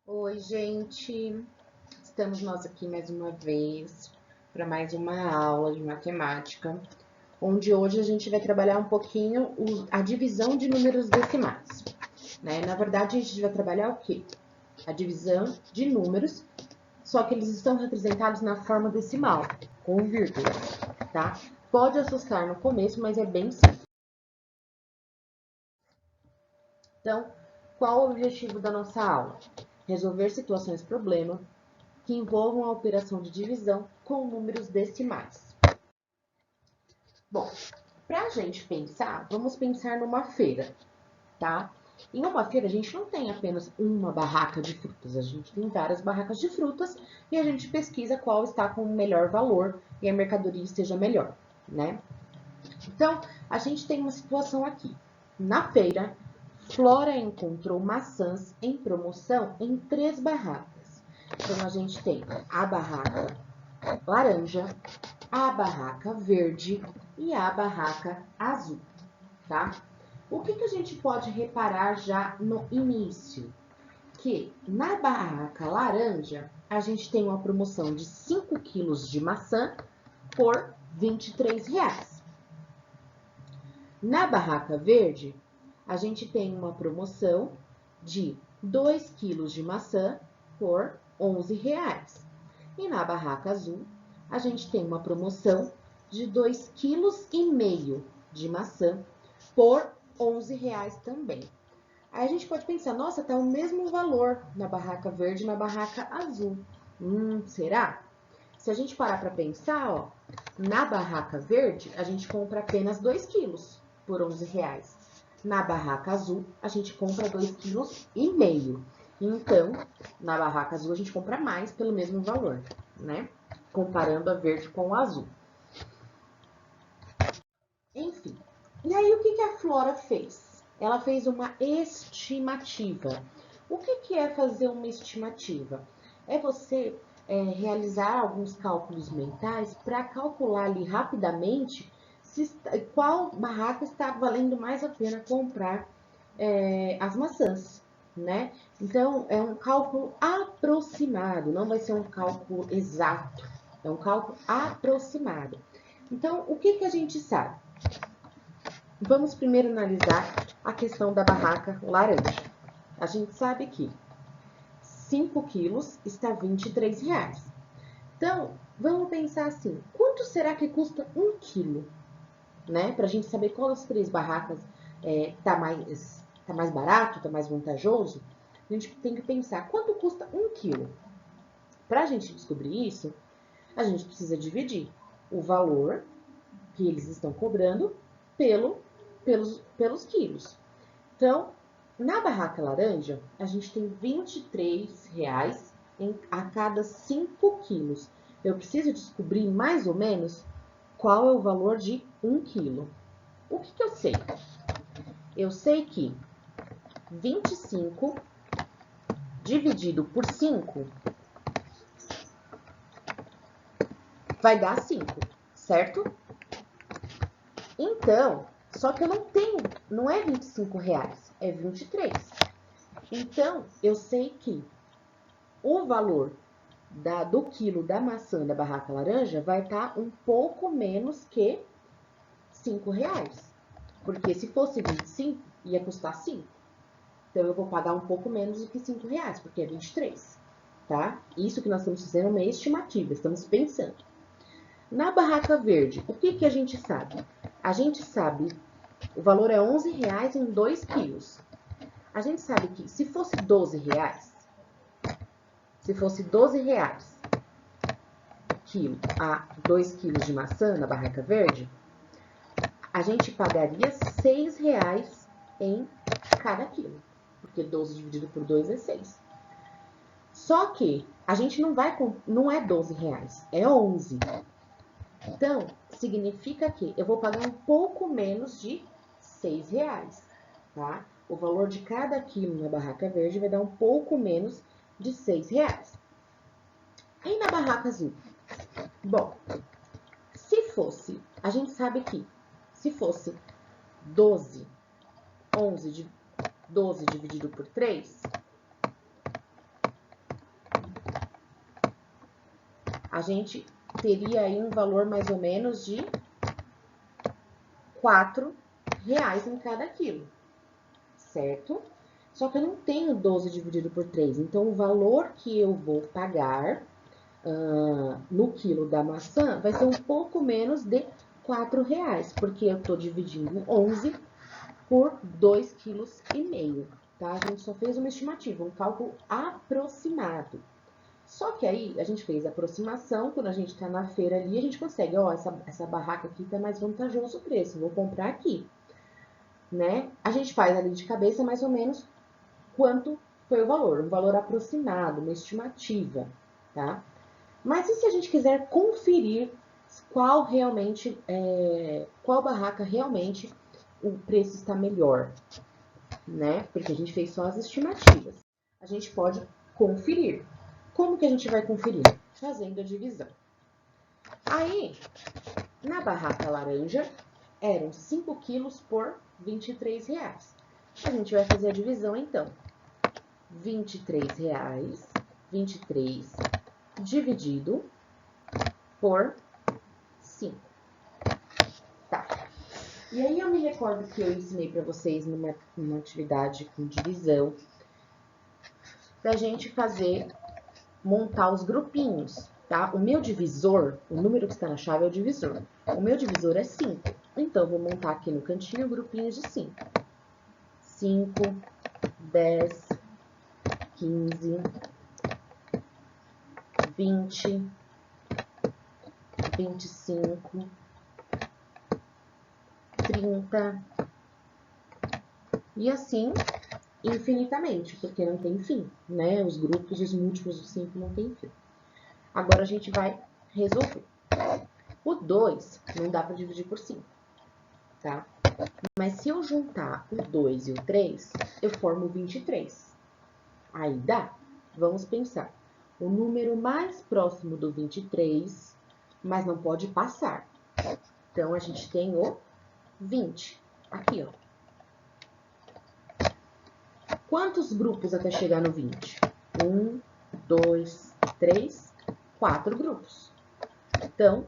Oi, gente! Estamos nós aqui mais uma vez para mais uma aula de matemática, onde hoje a gente vai trabalhar um pouquinho a divisão de números decimais, né? Na verdade, a gente vai trabalhar o quê? A divisão de números, só que eles estão representados na forma decimal, com vírgulas, tá? Pode assustar no começo, mas é bem simples. Então, qual o objetivo da nossa aula? Resolver situações-problema que envolvam a operação de divisão com números decimais. Bom, para a gente pensar, vamos pensar numa feira, tá? Em uma feira, a gente não tem apenas uma barraca de frutas, a gente tem várias barracas de frutas e a gente pesquisa qual está com o melhor valor e a mercadoria esteja melhor, né? Então, a gente tem uma situação aqui. Na feira, Flora encontrou maçãs em promoção em 3 barracas. Então, a gente tem a barraca laranja, a barraca verde e a barraca azul, tá? O que a gente pode reparar já no início? Que na barraca laranja, a gente tem uma promoção de 5 quilos de maçã por R$ 23,00. Na barraca verde, a gente tem uma promoção de 2 quilos de maçã por R$ 11,00. E na barraca azul, a gente tem uma promoção de 2,5 kg de maçã por R$ 11,00 também. Aí a gente pode pensar, nossa, tá o mesmo valor na barraca verde e na barraca azul. Será? Se a gente parar para pensar, ó, na barraca verde, a gente compra apenas 2 quilos por R$ 11,00. Na barraca azul, a gente compra 2,5 kg. Então, na barraca azul, a gente compra mais pelo mesmo valor, né? Comparando a verde com o azul. Enfim, e aí o que a Flora fez? Ela fez uma estimativa. O que é fazer uma estimativa? É você realizar alguns cálculos mentais para calcular ali rapidamente qual barraca está valendo mais a pena comprar as maçãs, né? Então, é um cálculo aproximado, não vai ser um cálculo exato, é um cálculo aproximado. Então, o que a gente sabe? Vamos primeiro analisar a questão da barraca laranja. A gente sabe que 5 quilos está R$ 23,00. Então, vamos pensar assim, quanto será que custa 1 quilo? Né? Para a gente saber qual das 3 barracas tá mais barato, tá mais vantajoso, a gente tem que pensar quanto custa 1 quilo. Para a gente descobrir isso, a gente precisa dividir o valor que eles estão cobrando pelos quilos. Então, na barraca laranja, a gente tem R$ 23,00 a cada 5 quilos. Eu preciso descobrir mais ou menos qual é o valor de 1 quilo. O que eu sei? Eu sei que 25 dividido por 5 vai dar 5, certo? Então, só que eu não tenho, não é R$ 25,00, é 23. Então, eu sei que o valor do quilo da maçã da barraca laranja vai estar um pouco menos que R$ 5,00. Porque se fosse 25, ia custar 5. Então, eu vou pagar um pouco menos do que R$ 5,00, porque é 23, tá? Isso que nós estamos fazendo é uma estimativa, estamos pensando. Na barraca verde, o que a gente sabe? A gente sabe, o valor é R$ 11,00 em 2 quilos. A gente sabe que se fosse R$ 12,00, quilo a 2 quilos de maçã na barraca verde, a gente pagaria R$ 6,00 em cada quilo, porque 12 dividido por 2 é 6. Só que a gente não é R$ 12,00, é 11. Então, significa que eu vou pagar um pouco menos de R$ 6,00, tá? O valor de cada quilo na barraca verde vai dar um pouco menos de R$ 6,00. E na barraca azul? Bom, se fosse, a gente sabe que se fosse 12 dividido por 3, a gente teria aí um valor mais ou menos de R$ 4,00 em cada quilo, certo? Só que eu não tenho 12 dividido por 3, então o valor que eu vou pagar no quilo da maçã vai ser um pouco menos de R$ 4,00, porque eu tô dividindo 11 por 2,5 kg, tá? A gente só fez uma estimativa, um cálculo aproximado. Só que aí, a gente fez a aproximação, quando a gente tá na feira ali, a gente consegue, ó, essa barraca aqui tá mais vantajoso o preço, vou comprar aqui, né? A gente faz ali de cabeça mais ou menos quanto foi o valor, um valor aproximado, uma estimativa, tá? Mas e se a gente quiser conferir qual realmente, qual barraca realmente o preço está melhor, né? Porque a gente fez só as estimativas. A gente pode conferir. Como que a gente vai conferir? Fazendo a divisão. Aí, na barraca laranja, eram 5 quilos por R$ 23,00. A gente vai fazer a divisão, então. R$ 23,23 dividido por 5. Tá. E aí eu me recordo que eu ensinei para vocês numa atividade com divisão, da gente montar os grupinhos, tá? O meu divisor, o número que está na chave é o divisor. O meu divisor é 5. Então, eu vou montar aqui no cantinho grupinhos de 5. 5, 10, 15, 20, 25, 30 e assim infinitamente, porque não tem fim, né? Os grupos, os múltiplos do 5 não tem fim. Agora a gente vai resolver. O 2 não dá para dividir por 5, tá? Mas se eu juntar o 2 e o 3, eu formo 23. Aí dá? Vamos pensar. O número mais próximo do 23, mas não pode passar. Então, a gente tem o 20. Aqui, ó. Quantos grupos até chegar no 20? 1, 2, 3, 4 grupos. Então,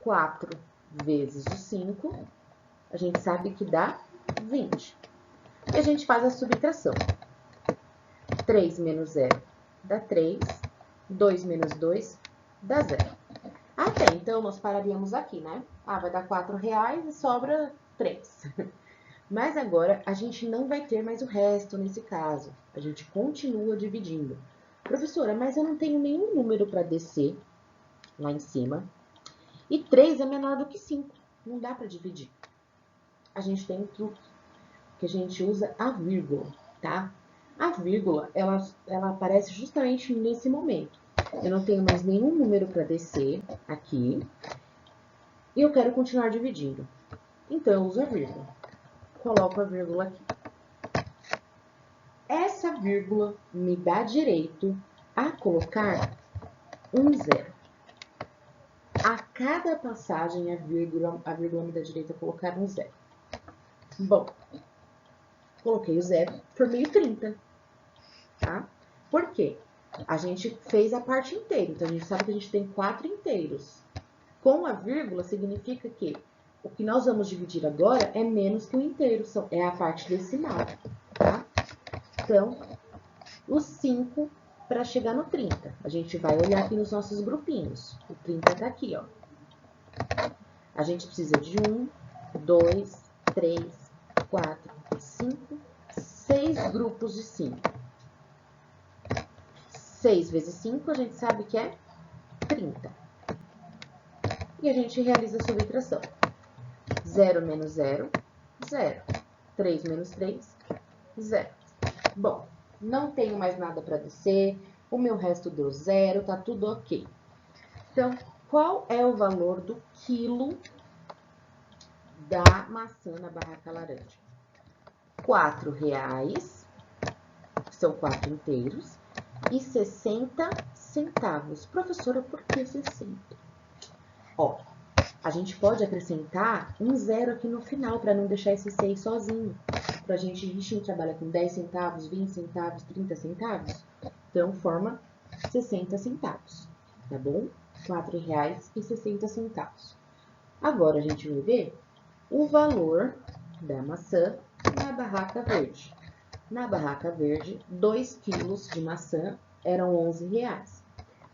4 vezes o 5, a gente sabe que dá 20. E a gente faz a subtração. 3 menos 0 dá 3. 2 menos 2 dá 0. Até então, nós pararíamos aqui, né? Ah, vai dar R$ 4,00 e sobra 3. Mas agora, a gente não vai ter mais o resto nesse caso. A gente continua dividindo. Professora, mas eu não tenho nenhum número para descer lá em cima. E 3 é menor do que 5. Não dá para dividir. A gente tem um truque, que a gente usa a vírgula, tá? A vírgula, ela aparece justamente nesse momento. Eu não tenho mais nenhum número para descer aqui. E eu quero continuar dividindo. Então, eu uso a vírgula. Coloco a vírgula aqui. Essa vírgula me dá direito a colocar um 0. A cada passagem, a vírgula me dá direito a colocar um 0. Bom, coloquei o 0, formei o 30, tá? Por quê? A gente fez a parte inteira, então a gente sabe que a gente tem 4 inteiros. Com a vírgula, significa que o que nós vamos dividir agora é menos que o inteiro, é a parte decimal, tá? Então, os 5 para chegar no 30. A gente vai olhar aqui nos nossos grupinhos. O 30 tá aqui, ó. A gente precisa de 1, 2, 3, 4, 5, 6 grupos de 5. 6 vezes 5, a gente sabe que é 30. E a gente realiza a subtração. 0 menos 0, 0. 3 menos 3, 0. Bom, não tenho mais nada para descer, o meu resto deu 0, tá tudo ok. Então, qual é o valor do quilo da maçã na barraca laranja? R$ 4,00, são 4 inteiros, e 60 centavos. Professora, por que 60? Ó, a gente pode acrescentar um 0 aqui no final, para não deixar esse 6 sozinho. A gente não trabalha com 10 centavos, 20 centavos, 30 centavos. Então, forma 60 centavos, tá bom? R$ 4,60. Agora, a gente vai ver o valor da maçã na barraca verde. Na barraca verde, 2 quilos de maçã eram R$ 11,00.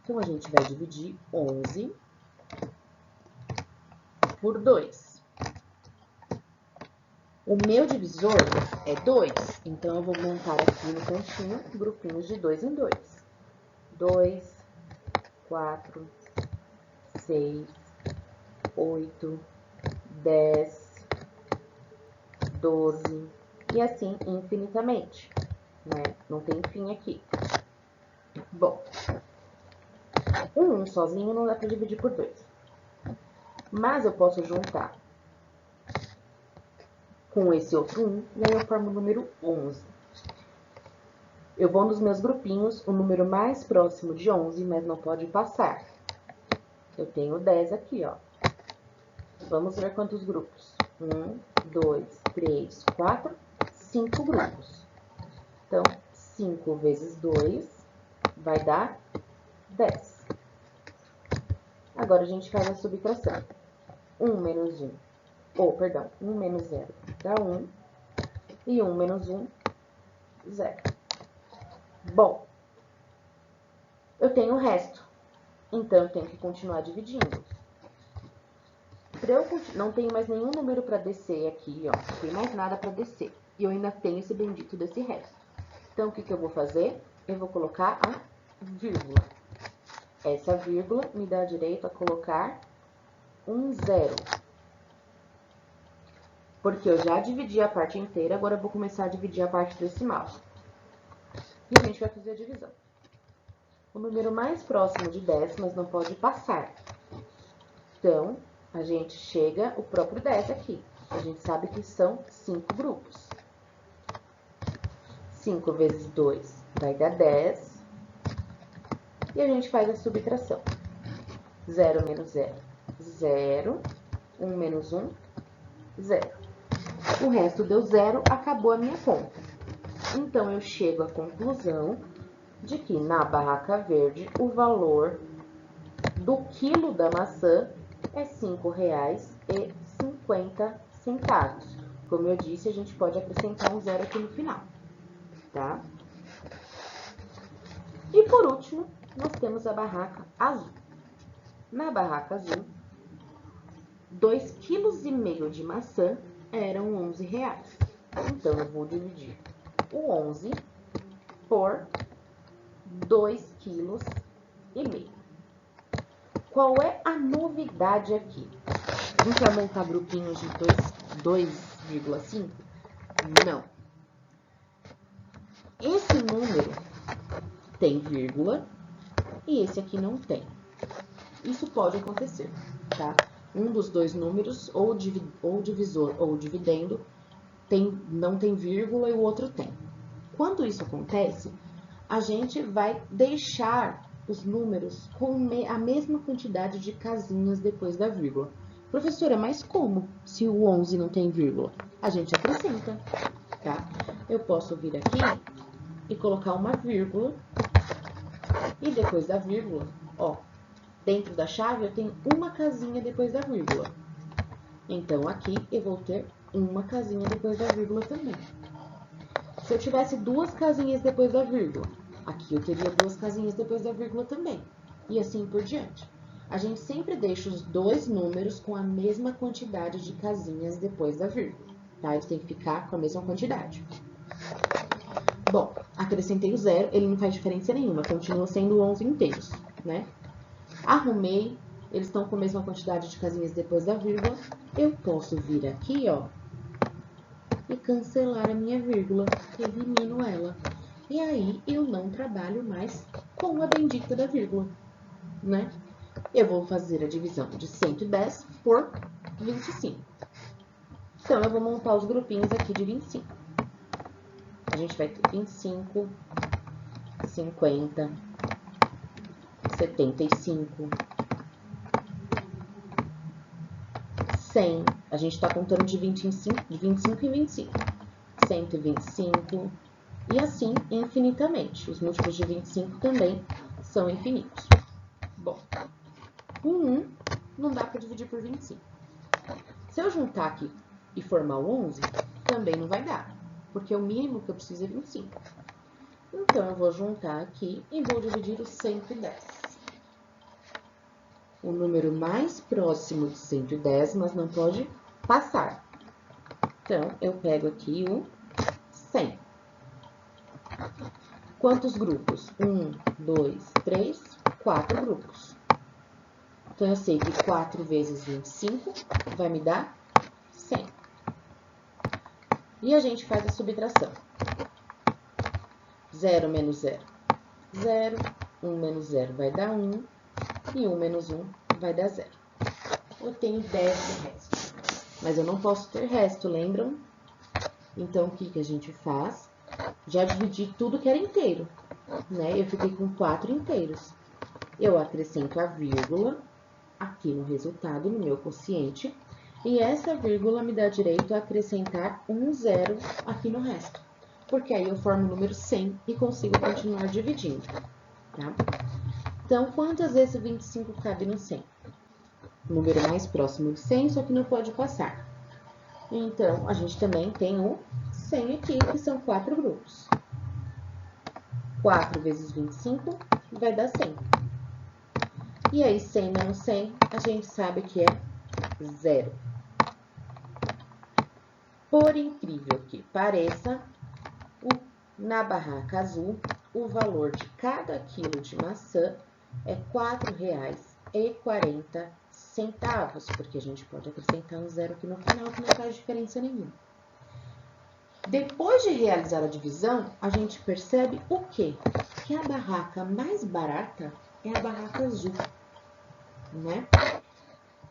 Então, a gente vai dividir 11 por 2. O meu divisor é 2, então eu vou montar aqui no cantinho grupinhos de 2 em 2. 2, 4, 6, 8, 10, 12 e assim infinitamente, né? Não tem fim aqui. Bom, um sozinho não dá para dividir por 2, mas eu posso juntar com esse outro 1, e aí eu formo o número 11. Eu vou nos meus grupinhos, o número mais próximo de 11, mas não pode passar. Eu tenho 10 aqui, ó. Vamos ver quantos grupos. 1, 2, 3, 4, 5 grupos. Então, 5 vezes 2 vai dar 10. Agora, a gente faz a subtração. 1 menos 1. 1 menos 0 dá 1. E 1 menos 1, 0. Bom, eu tenho o resto. Então, eu tenho que continuar dividindo. Não tenho mais nenhum número para descer aqui, ó. Não tem mais nada para descer. E eu ainda tenho esse bendito desse resto. Então, o que eu vou fazer? Eu vou colocar a vírgula. Essa vírgula me dá direito a colocar um 0. Porque eu já dividi a parte inteira, agora eu vou começar a dividir a parte decimal. E a gente vai fazer a divisão. O número mais próximo de 10, mas não pode passar. Então, a gente chega o próprio 10 aqui. A gente sabe que são 5 grupos. 5 vezes 2 vai dar 10. E a gente faz a subtração. 0 menos 0, 0. 1 menos 1, 0. O resto deu 0, acabou a minha conta. Então, eu chego à conclusão de que na barraca verde o valor do quilo da maçã é R$ 5,50. Como eu disse, a gente pode acrescentar um 0 aqui no final, tá? E por último, nós temos a barraca azul. Na barraca azul, 2,5 kg de maçã eram R$ 11,00. Então, eu vou dividir o 11 por 2,5 kg. Qual é a novidade aqui? A gente vai montar grupinhos de 2,5? Não. Esse número tem vírgula e esse aqui não tem. Isso pode acontecer, tá? Um dos dois números, ou divisor ou dividendo, não tem vírgula e o outro tem. Quando isso acontece, a gente vai deixar os números com a mesma quantidade de casinhas depois da vírgula. Professora, mas como se o 11 não tem vírgula? A gente acrescenta, tá? Eu posso vir aqui e colocar uma vírgula. E depois da vírgula, ó, dentro da chave eu tenho uma casinha depois da vírgula. Então, aqui eu vou ter uma casinha depois da vírgula também. Se eu tivesse 2 casinhas depois da vírgula, aqui eu teria 2 casinhas depois da vírgula também. E assim por diante. A gente sempre deixa os dois números com a mesma quantidade de casinhas depois da vírgula, tá? Eles têm que ficar com a mesma quantidade. Bom, acrescentei o 0, ele não faz diferença nenhuma, continua sendo 11 inteiros, né? Arrumei, eles estão com a mesma quantidade de casinhas depois da vírgula. Eu posso vir aqui, ó, e cancelar a minha vírgula, elimino ela. E aí, eu não trabalho mais com a bendita da vírgula, né? Eu vou fazer a divisão de 110 por 25. Então, eu vou montar os grupinhos aqui de 25. A gente vai ter 25, 50, 75, 100. A gente está contando de 25 em 25. 125 e assim infinitamente. Os múltiplos de 25 também são infinitos. Bom, O 1 não dá para dividir por 25. Se eu juntar aqui e formar o 11, também não vai dar, porque o mínimo que eu preciso é 25. Então, eu vou juntar aqui e vou dividir o 110. O número mais próximo de 110, mas não pode passar. Então, eu pego aqui o 100. Quantos grupos? 1, 2, 3, 4 grupos. Então, eu sei que 4 vezes 25 vai me dar 100. E a gente faz a subtração. 0 menos 0, 0. 1 menos 0 vai dar 1. E 1 menos 1 vai dar 0. Eu tenho 10 de resto. Mas eu não posso ter resto, lembram? Então, o que a gente faz? Já dividi tudo que era inteiro, né? Eu fiquei com 4 inteiros. Eu acrescento a vírgula aqui no resultado, no meu quociente, e essa vírgula me dá direito a acrescentar um zero aqui no resto, porque aí eu formo o número 100 e consigo continuar dividindo, tá? Então, quantas vezes o 25 cabe no 100? O número mais próximo de 100, só que não pode passar. Então, a gente também tem o 100 aqui, que são 4 grupos. 4 vezes 25 vai dar 100. E aí, 100 menos 100, a gente sabe que é 0. Por incrível que pareça, na barraca azul, o valor de cada quilo de maçã é R$ 4,40, porque a gente pode acrescentar um zero aqui no final, que não faz diferença nenhuma. Depois de realizar a divisão, a gente percebe o quê? Que a barraca mais barata é a barraca azul, né?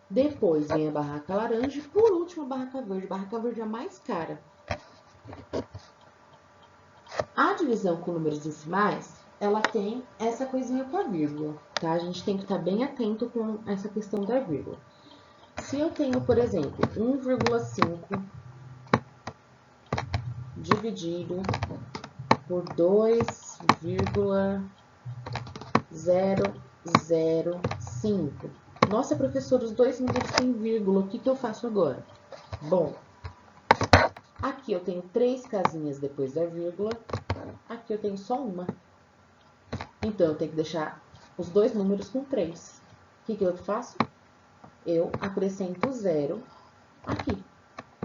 Depois vem a barraca laranja e, por último, a barraca verde. A barraca verde é a mais cara. A divisão com números decimais, ela tem essa coisinha com a vírgula, tá? A gente tem que estar bem atento com essa questão da vírgula. Se eu tenho, por exemplo, 1,5 dividido por 2,005. Nossa, professor, os dois números têm vírgula, o que eu faço agora? Bom, aqui eu tenho 3 casinhas depois da vírgula, aqui eu tenho só uma. Então, eu tenho que deixar os dois números com 3. O que eu faço? Eu acrescento 0 aqui.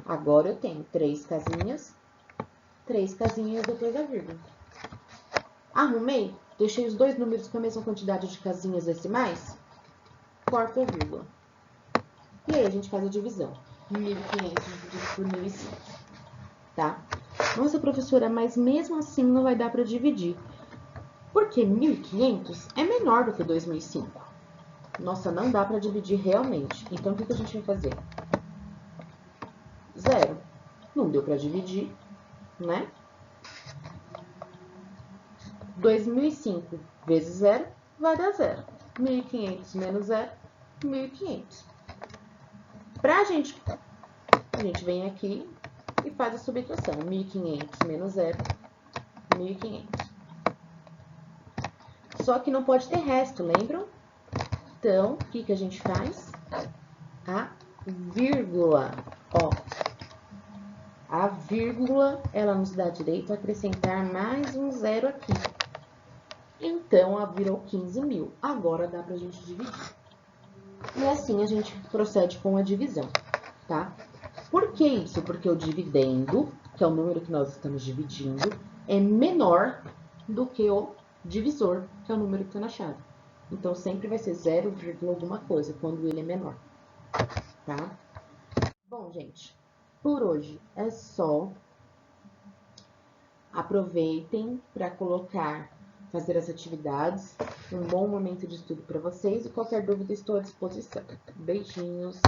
Agora, eu tenho 3 casinhas depois da vírgula. Arrumei? Deixei os dois números com a mesma quantidade de casinhas decimais? Corto a vírgula. E aí, a gente faz a divisão. 1.500 dividido por 1.100, tá? Nossa, professora, mas mesmo assim não vai dar para dividir. Porque 1.500 é menor do que 2.005. Nossa, não dá para dividir realmente. Então, o que a gente vai fazer? 0. Não deu para dividir, né? 2.005 vezes 0 vai dar 0. 1.500 menos 0, 1.500. A gente vem aqui e faz a subtração. 1.500 menos 0, 1.500. Só que não pode ter resto, lembram? Então, o que a gente faz? A vírgula, ó. A vírgula, ela nos dá direito a acrescentar mais um zero aqui. Então, ela virou 15.000. Agora, dá pra gente dividir. E assim, a gente procede com a divisão, tá? Por que isso? Porque o dividendo, que é o número que nós estamos dividindo, é menor do que o divisor, que é o número que está na chave. Então, sempre vai ser 0, alguma coisa, quando ele é menor, tá? Bom, gente, por hoje é só. Aproveitem para fazer as atividades. Um bom momento de estudo para vocês e qualquer dúvida estou à disposição. Beijinhos!